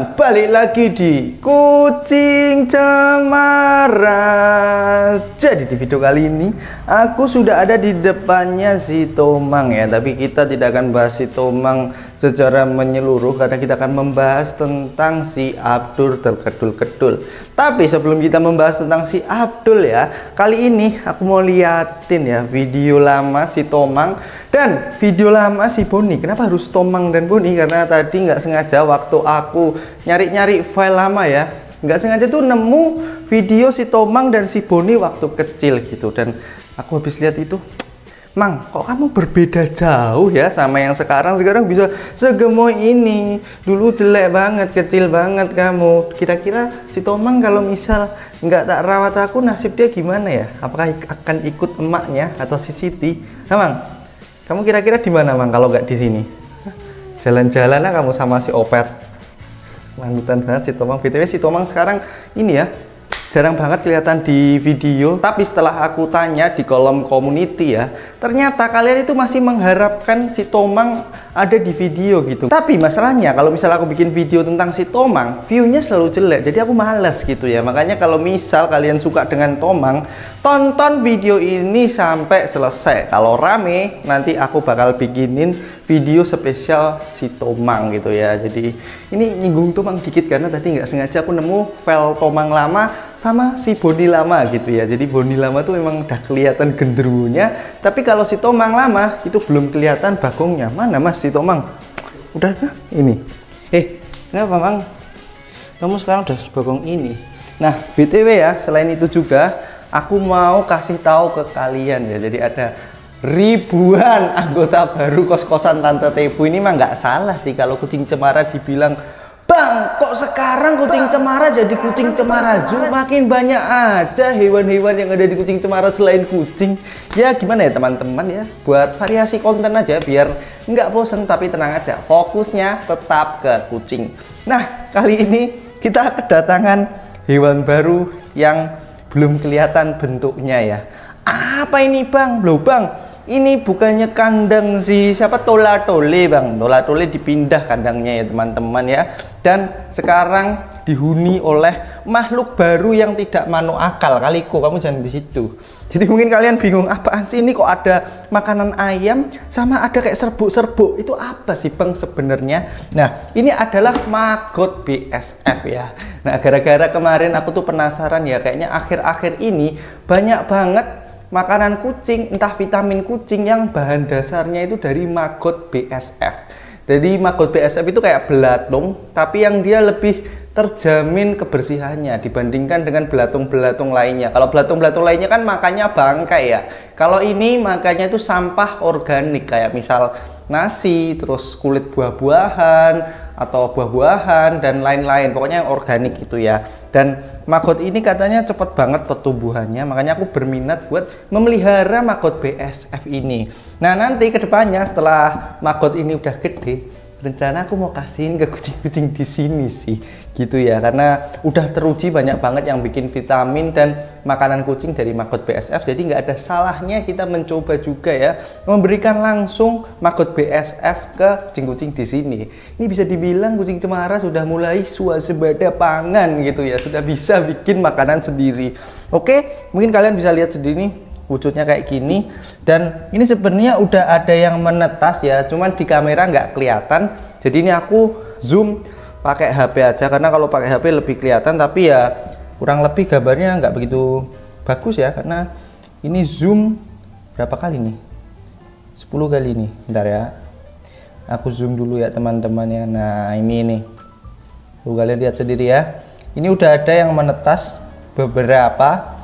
teman-teman, balik lagi di Kucing Cemara. Jadi di video kali ini aku sudah ada di depannya si Tomang ya. Tapi kita tidak akan bahas si Tomang secara menyeluruh karena kita akan membahas tentang si Abdul terkedul-kedul. Tapi sebelum kita membahas tentang si Abdul ya, kali ini aku mau liatin ya video lama si Tomang dan video lama si Boni. Kenapa harus Tomang dan Boni? Karena tadi nggak sengaja waktu aku nyari-nyari file lama ya, nggak sengaja tuh nemu video si Tomang dan si Boni waktu kecil gitu. Dan aku habis lihat itu, Mang, kok kamu berbeda jauh ya sama yang sekarang? Sekarang bisa segemoy ini. Dulu jelek banget, kecil banget kamu. Kira-kira si Tomang kalau misal nggak tak rawat aku, nasib dia gimana ya? Apakah akan ikut emaknya atau si Siti? Nah, Mang, kamu kira-kira di mana, Mang, kalau nggak di sini? Jalan-jalan lah kamu sama si Opet. Lanjutan banget si Tomang. BTW si Tomang sekarang ini ya, jarang banget kelihatan di video. Tapi setelah aku tanya di kolom community ya, ternyata kalian itu masih mengharapkan si Tomang ada di video gitu. Tapi masalahnya kalau misal aku bikin video tentang si Tomang, view-nya selalu jelek. Jadi aku males gitu ya. Makanya kalau misal kalian suka dengan Tomang, tonton video ini sampai selesai. Kalau rame, nanti aku bakal bikinin video spesial si Tomang gitu ya. Jadi ini nyinggung Tomang dikit karena tadi nggak sengaja aku nemu file Tomang lama sama si Boni lama gitu ya. Jadi Boni lama tuh memang udah kelihatan genderuwonya, tapi kalau si Tomang lama itu belum kelihatan bagongnya. Mana Mas si Tomang? Udah kah? Ini. Kenapa Mang? Kamu sekarang udah sebagong ini. Nah, BTW ya, selain itu juga aku mau kasih tahu ke kalian ya. Jadi ada ribuan anggota baru kos-kosan Tante Tebu. Ini mah nggak salah sih kalau Kucing Cemara dibilang, Bang, kok sekarang Kucing Cemara jadi Kucing Cemara Zoo? Makin banyak aja hewan-hewan yang ada di Kucing Cemara selain kucing. Ya gimana ya teman-teman ya, buat variasi konten aja biar nggak bosen. Tapi tenang aja, fokusnya tetap ke kucing. Nah, kali ini kita kedatangan hewan baru yang belum kelihatan bentuknya ya. Apa ini Bang? Loh Bang, ini bukannya kandang si siapa, Tola Tole Bang. Tola Tole dipindah kandangnya ya teman-teman ya. Dan sekarang dihuni oleh makhluk baru yang tidak masuk akal. Kaliko, kamu jangan di situ. Jadi mungkin kalian bingung, apaan sih ini kok ada makanan ayam sama ada kayak serbuk-serbuk. Itu apa sih Bang sebenarnya? Nah, ini adalah maggot BSF ya. Nah, gara-gara kemarin aku tuh penasaran ya, kayaknya akhir-akhir ini banyak banget makanan kucing, entah vitamin kucing yang bahan dasarnya itu dari maggot BSF. Jadi maggot BSF itu kayak belatung, tapi yang dia lebih terjamin kebersihannya dibandingkan dengan belatung-belatung lainnya. Kalau belatung-belatung lainnya kan makannya bangkai ya. Kalau ini makannya itu sampah organik, kayak misal nasi, terus kulit buah-buahan atau buah-buahan dan lain-lain, pokoknya yang organik gitu ya. Dan maggot ini katanya cepat banget pertumbuhannya, makanya aku berminat buat memelihara maggot BSF ini. Nah, nanti kedepannya setelah maggot ini udah gede, rencana aku mau kasihin ke kucing-kucing di sini sih gitu ya, karena udah teruji banyak banget yang bikin vitamin dan makanan kucing dari maggot BSF. Jadi nggak ada salahnya kita mencoba juga ya, memberikan langsung maggot BSF ke kucing-kucing di sini. Ini bisa dibilang Kucing Cemara sudah mulai swasembada pangan gitu ya, sudah bisa bikin makanan sendiri. Oke, mungkin kalian bisa lihat sendiri nih wujudnya kayak gini. Dan ini sebenarnya udah ada yang menetas ya, cuman di kamera nggak kelihatan. Jadi ini aku zoom pakai HP aja, karena kalau pakai HP lebih kelihatan, tapi ya kurang lebih gambarnya nggak begitu bagus ya, karena ini zoom berapa kali nih, 10 kali nih. Bentar ya, aku zoom dulu ya teman-teman ya. Nah ini nih, tuh kalian lihat sendiri ya, ini udah ada yang menetas beberapa,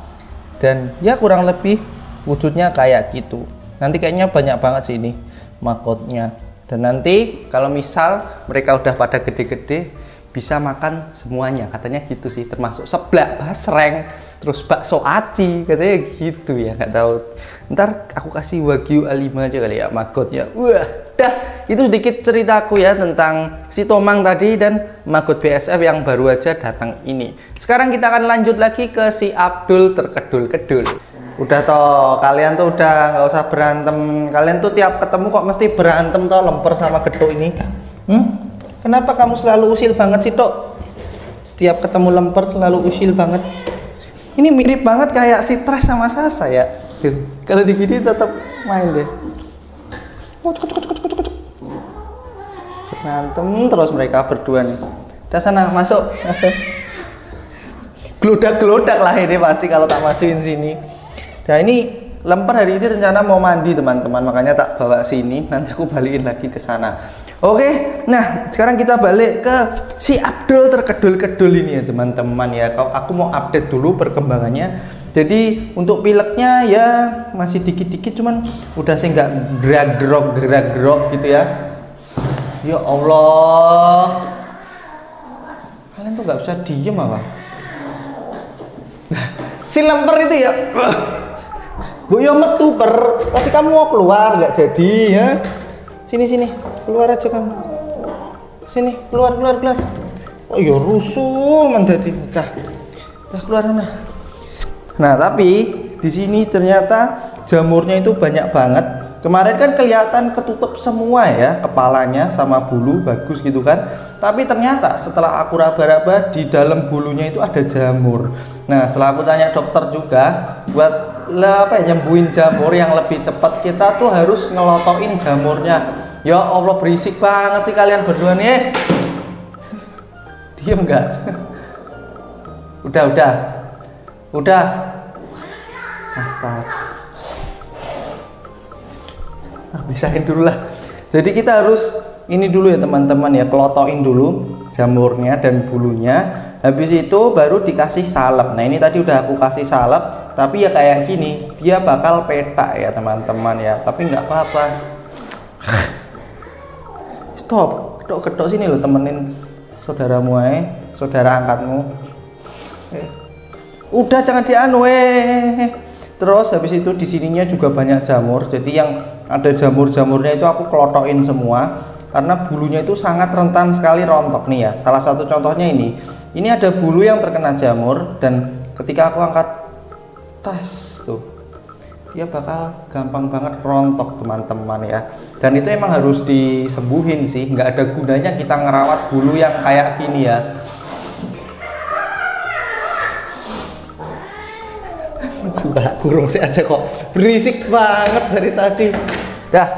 dan ya kurang lebih wujudnya kayak gitu. Nanti kayaknya banyak banget sih ini maggotnya. Dan nanti kalau misal mereka udah pada gede-gede, bisa makan semuanya katanya gitu sih, termasuk seblak basreng, terus bakso aci katanya gitu ya, nggak tahu. Ntar aku kasih Wagyu A5 aja kali ya maggotnya. Wah, dah, itu sedikit ceritaku ya tentang si Tomang tadi dan maggot BSF yang baru aja datang ini. Sekarang kita akan lanjut lagi ke si Abdul terkedul-kedul. Udah toh, kalian tuh udah nggak usah berantem. Kalian tuh tiap ketemu kok mesti berantem toh, lemper sama geduk ini. Kenapa kamu selalu usil banget sih, Tok? Setiap ketemu lemper selalu usil banget. Ini mirip banget kayak si Trash sama Sasa ya. Kalau digini tetap main deh. Berantem terus mereka berdua nih. Udah sana, masuk. Geludak-geludak lah ini pasti kalau tak masukin sini. Nah ini lemper hari ini rencana mau mandi teman-teman, makanya tak bawa sini. Nanti aku balikin lagi ke sana. Oke, nah sekarang kita balik ke si Abdul terkedul-kedul ini ya teman-teman ya. Kalau aku mau update dulu perkembangannya. Jadi untuk pileknya ya masih dikit-dikit, cuman udah sih nggak gerak-gerok gitu ya. Ya Allah, kalian tuh nggak bisa diem apa? Si lemper itu ya. Bu yo metu pasti kamu mau keluar nggak jadi ya. Sini keluar aja kamu. Sini keluar. Oh yo rusuh menjadi pecah. Dah keluar sana. Nah tapi di sini ternyata jamurnya itu banyak banget. Kemarin kan kelihatan ketutup semua ya kepalanya sama bulu bagus gitu kan. Tapi ternyata setelah aku raba-raba di dalam bulunya itu ada jamur. Nah setelah aku tanya dokter juga buat nyembuhin jamur yang lebih cepat kita tuh harus ngelotoin jamurnya. Ya Allah berisik banget sih kalian berdua nih. Diem nggak? Udah. Astaga. Bisain dulu lah. Jadi kita harus ini dulu ya teman-teman ya, kelotoin dulu jamurnya dan bulunya. Habis itu baru dikasih salep. Nah ini tadi udah aku kasih salep, tapi ya kayak gini, dia bakal petak ya teman-teman ya. Tapi nggak apa-apa. Stop, kedok sini lo temenin saudaramu saudara angkatmu. Udah jangan dianu Terus habis itu di sininya juga banyak jamur. Jadi yang ada jamur-jamurnya itu aku kelotokin semua karena bulunya itu sangat rentan sekali rontok nih ya. Salah satu contohnya ini ada bulu yang terkena jamur dan ketika aku angkat tas tuh dia bakal gampang banget rontok teman-teman ya. Dan itu emang harus disembuhin sih, nggak ada gunanya kita ngerawat bulu yang kayak gini ya. Sudah kurung sih aja kok, berisik banget dari tadi. Dah,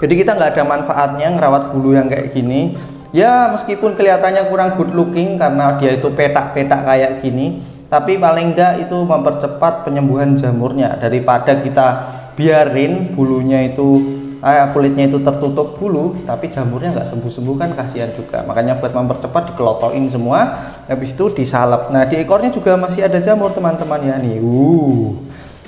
jadi kita nggak ada manfaatnya ngerawat bulu yang kayak gini. Ya meskipun kelihatannya kurang good looking karena dia itu petak-petak kayak gini, tapi paling enggak itu mempercepat penyembuhan jamurnya daripada kita biarin bulunya itu kulitnya itu tertutup bulu tapi jamurnya nggak sembuh-sembuh kan kasihan juga. Makanya buat mempercepat dikelotoin semua, habis itu disalep. Nah di ekornya juga masih ada jamur teman-teman ya nih.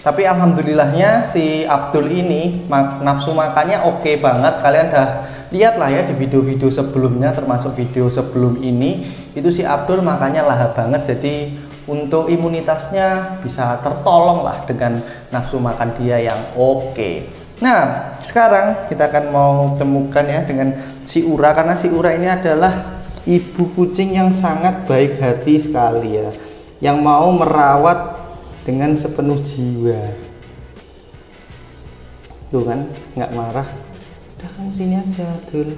Tapi alhamdulillahnya si Abdul ini nafsu makannya oke banget. Kalian udah lihat lah ya di video-video sebelumnya, termasuk video sebelum ini, itu si Abdul makannya lahap banget. Jadi untuk imunitasnya bisa tertolong lah dengan nafsu makan dia yang oke. Nah sekarang kita akan mau temukan ya dengan si Ura, karena si Ura ini adalah ibu kucing yang sangat baik hati sekali ya, yang mau merawat dengan sepenuh jiwa. Tuh kan nggak marah. Udah kamu sini aja Dul,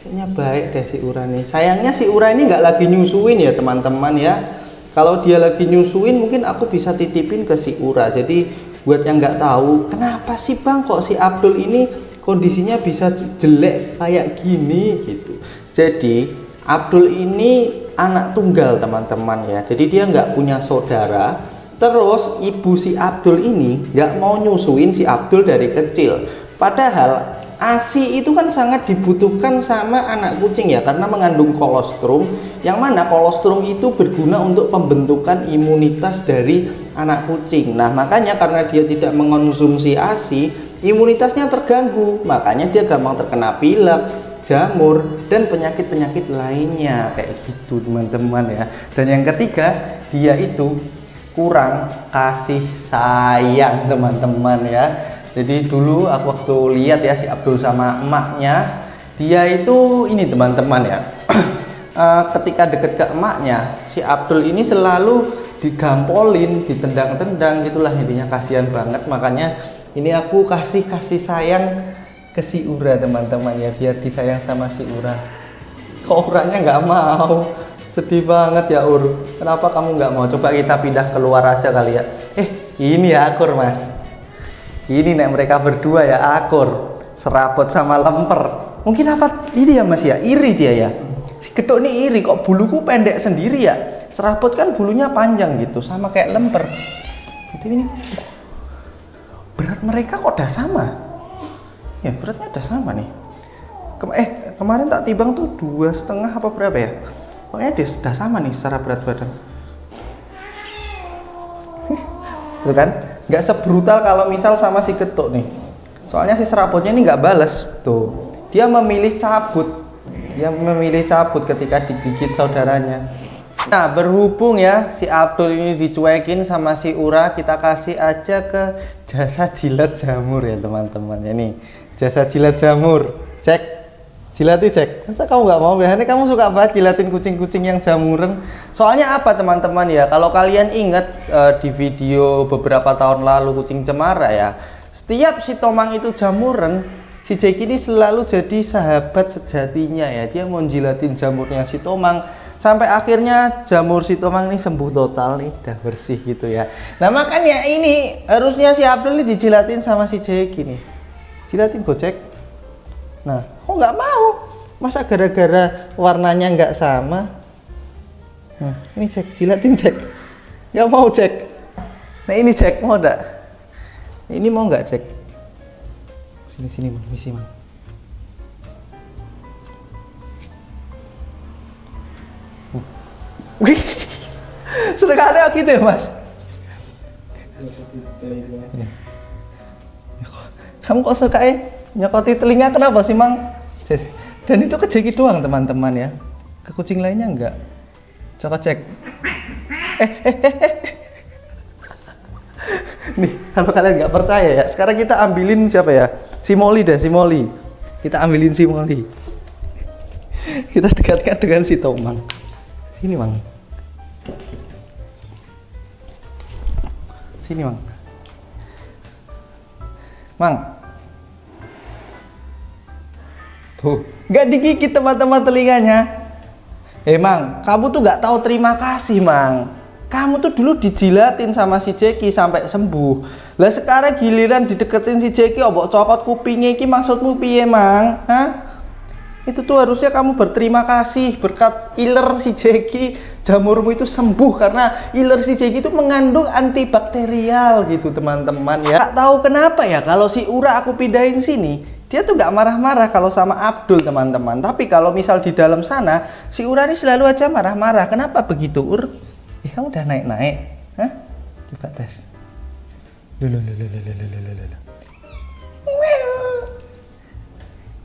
kayaknya baik deh si Ura nih. Sayangnya si Ura ini nggak lagi nyusuin ya teman-teman ya. Kalau dia lagi nyusuin mungkin aku bisa titipin ke si Ura. Jadi buat yang nggak tahu kenapa sih Bang kok si Abdul ini kondisinya bisa jelek kayak gini gitu. Jadi Abdul ini anak tunggal teman-teman ya. Jadi dia nggak punya saudara. Terus ibu si Abdul ini nggak mau nyusuin si Abdul dari kecil. Padahal ASI itu kan sangat dibutuhkan sama anak kucing ya, karena mengandung kolostrum, yang mana kolostrum itu berguna untuk pembentukan imunitas dari anak kucing. Nah makanya karena dia tidak mengonsumsi ASI, imunitasnya terganggu, makanya dia gampang terkena pilek, jamur, dan penyakit-penyakit lainnya kayak gitu teman-teman ya. Dan yang ketiga, dia itu kurang kasih sayang teman-teman ya. Jadi dulu aku waktu lihat ya si Abdul sama emaknya, dia itu ini teman-teman ya, ketika deket ke emaknya, si Abdul ini selalu digampolin, ditendang-tendang gitulah, intinya kasihan banget. Makanya ini aku kasih sayang ke si Ura teman-teman ya, biar disayang sama si Ura. Kok Uranya nggak mau? Sedih banget ya Ur. Kenapa kamu nggak mau? Coba kita pindah keluar aja kali ya. Ini ya akur Mas. Ini nek mereka berdua ya akur. Serabut sama lemper. Mungkin apa ini ya Mas ya? Iri dia ya. Si Gedok ini iri kok buluku pendek sendiri ya. Serabut kan bulunya panjang gitu, sama kayak lemper. Gitu ini. Berat mereka kok udah sama. Ya beratnya udah sama nih. Kemarin tak timbang tuh 2,5 apa berapa ya? Pokoknya dia sudah sama nih secara berat badan. Tuh kan, nggak sebrutal kalau misal sama si Gedok nih. Soalnya si serabutnya ini nggak bales. Tuh, dia memilih cabut. Dia memilih cabut ketika digigit saudaranya. Nah, berhubung ya si Abdul ini dicuekin sama si Ura, kita kasih aja ke jasa jilat jamur ya teman-teman. Ya nih, jasa jilat jamur. Cek. Jilati cek, masa kamu nggak mau? Biasanya kamu suka banget jilatin kucing-kucing yang jamuran. Soalnya apa teman-teman ya? Kalau kalian ingat di video beberapa tahun lalu kucing cemara ya, setiap si Tomang itu jamuran, si Jacky ini selalu jadi sahabat sejatinya ya. Dia mau jilatin jamurnya si Tomang sampai akhirnya jamur si Tomang ini sembuh total nih, udah bersih gitu ya. Nah makanya ini harusnya si Abdul ini dijilatin sama si Jacky nih. Jilatin gocek. Nah, kok nggak mau? Masa gara-gara warnanya nggak sama? Nah, ini cek, jilatin cek. Nggak mau cek. Nah ini cek, mau nggak? Ini mau nggak cek? Sini Bang, misi Bang. Wih, sekali gitu ya Mas? Kamu kok suka nyokoti telinga kenapa sih Mang? Dan itu ke Jacky doang teman-teman ya. Ke kucing lainnya enggak. Coba cek. Nih kalau kalian nggak percaya ya, sekarang kita ambilin siapa ya? Si Molly deh, si Molly. Kita ambilin si Molly. Kita dekatkan dengan si Tomang. Sini Mang. Sini Mang. Mang. Tuh, nggak digigit teman-teman telinganya. Mang, kamu tuh nggak tahu terima kasih Mang. Kamu tuh dulu dijilatin sama si Jacky sampai sembuh. Lah sekarang giliran dideketin si Jacky, obok cokot kupingnya, iki maksudmu piye Mang? Hah? Itu tuh harusnya kamu berterima kasih berkat iler si Jacky, jamurmu itu sembuh karena iler si Jacky itu mengandung antibakterial gitu teman-teman ya. Gak tahu kenapa ya kalau si Ura aku pindahin sini. Dia tuh gak marah-marah kalau sama Abdul teman-teman. Tapi kalau misal di dalam sana, si Ura ini selalu aja marah-marah. Kenapa begitu Ur? Kamu udah naik-naik? Hah? Coba tes. Loh.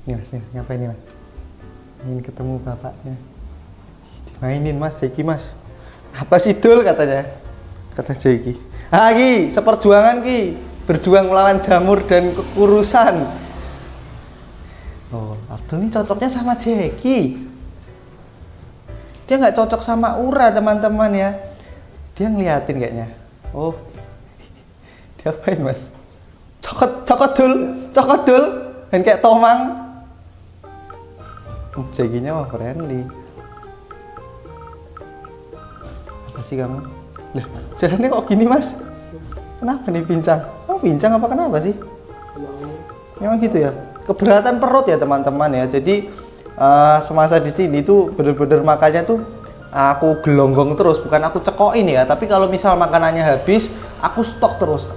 Nih Mas, nih, ngapain nih Mas? Ingin ketemu bapaknya. Dimainin Mas, Jacky Mas. Apa sih Dul katanya? Kata Jacky. Ki, seperjuangan Ki. Berjuang melawan jamur dan kekurusan. Oh, Abdul ini cocoknya sama Jacky. Dia nggak cocok sama Ura teman-teman ya. Dia ngeliatin kayaknya. Oh, dia apain Mas? Cokot dul. Dan kayak Tomang. Jacky-nya mah friendly. Apa sih kamu? Lah, jalannya kok gini Mas? Kenapa nih pincang? Kamu pincang apa kenapa sih? Memang gitu ya. Keberatan perut ya teman-teman ya. Jadi semasa di sini tuh bener-bener makannya tuh aku gelonggong terus, bukan aku cekokin ya. Tapi kalau misal makanannya habis, aku stok terus.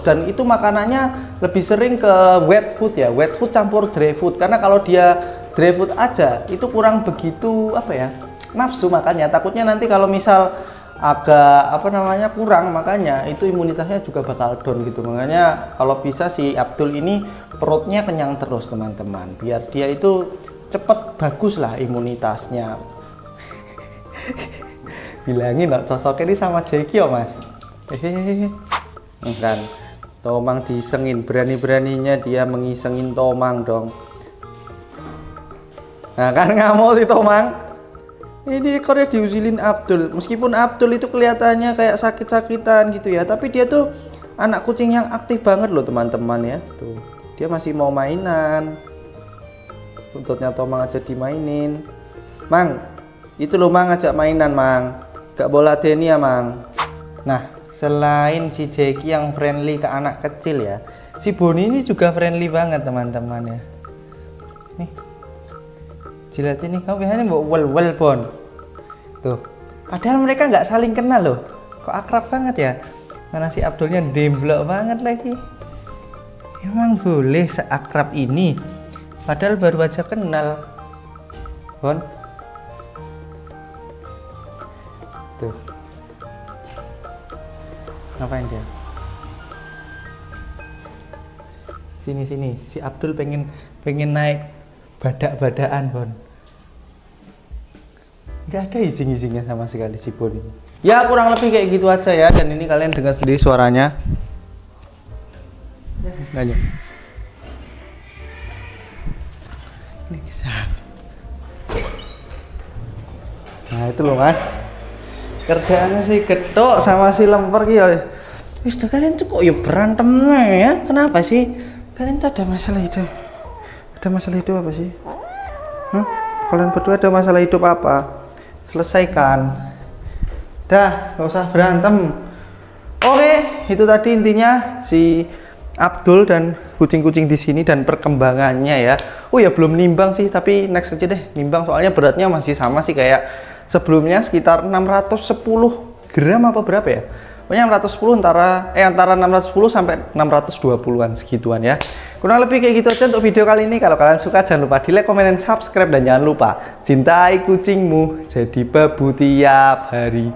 Dan itu makanannya lebih sering ke wet food ya, wet food campur dry food. Karena kalau dia dry food aja itu kurang begitu apa ya, nafsu makannya. Takutnya nanti kalau misal agak kurang makanya itu imunitasnya juga bakal down gitu. Makanya kalau bisa si Abdul ini perutnya kenyang terus teman-teman, biar dia itu cepet bagus lah imunitasnya. Bilangin dong cocoknya ini sama Jacky Mas. Kan Tomang disengin, berani-beraninya dia mengisengin Tomang dong. Nah kan nggak mau si Tomang. Ini kalau diusilin Abdul, meskipun Abdul itu kelihatannya kayak sakit-sakitan gitu ya, tapi dia tuh anak kucing yang aktif banget loh teman-teman ya. Tuh, dia masih mau mainan. buntutnya Tomang aja dimainin. Mang, itu loh Mang, ngajak mainan Mang, gak boleh Deni ya Mang. Nah, selain si Jackie yang friendly ke anak kecil ya, si Boni ini juga friendly banget teman-teman ya. Nih, jilat ini kamu biasanya mau wel-wel Bon. Tuh, padahal mereka nggak saling kenal loh, kok akrab banget ya. Mana si Abdulnya demblok banget lagi. Emang boleh seakrab ini, padahal baru aja kenal Bon. Tuh, ngapain dia? Sini si Abdul pengen naik badak-badakan Bon. Gak ada izin-izinnya sama sekali si Bon ini. Ya kurang lebih kayak gitu aja ya, dan ini kalian dengar sendiri suaranya. Lanjut. Ini kisah. Nah itu loh Mas, kerjaannya sih getok sama si lemper gitu. Wis kalian tuh kok ya berantem ya? Kenapa sih? Kalian tuh ada masalah itu? Ada masalah hidup apa sih? Kalian berdua ada masalah hidup apa? Selesaikan. Dah, gak usah berantem. Oke, itu tadi intinya si Abdul dan kucing-kucing di sini dan perkembangannya ya. Oh ya belum nimbang sih, tapi next aja deh nimbang, soalnya beratnya masih sama sih kayak sebelumnya, sekitar 610 gram apa berapa ya? Pokoknya 610 antara 610 sampai 620-an segituan ya. Kurang lebih kayak gitu aja untuk video kali ini. Kalau kalian suka jangan lupa di like, komen, dan subscribe, dan jangan lupa cintai kucingmu jadi babu tiap hari.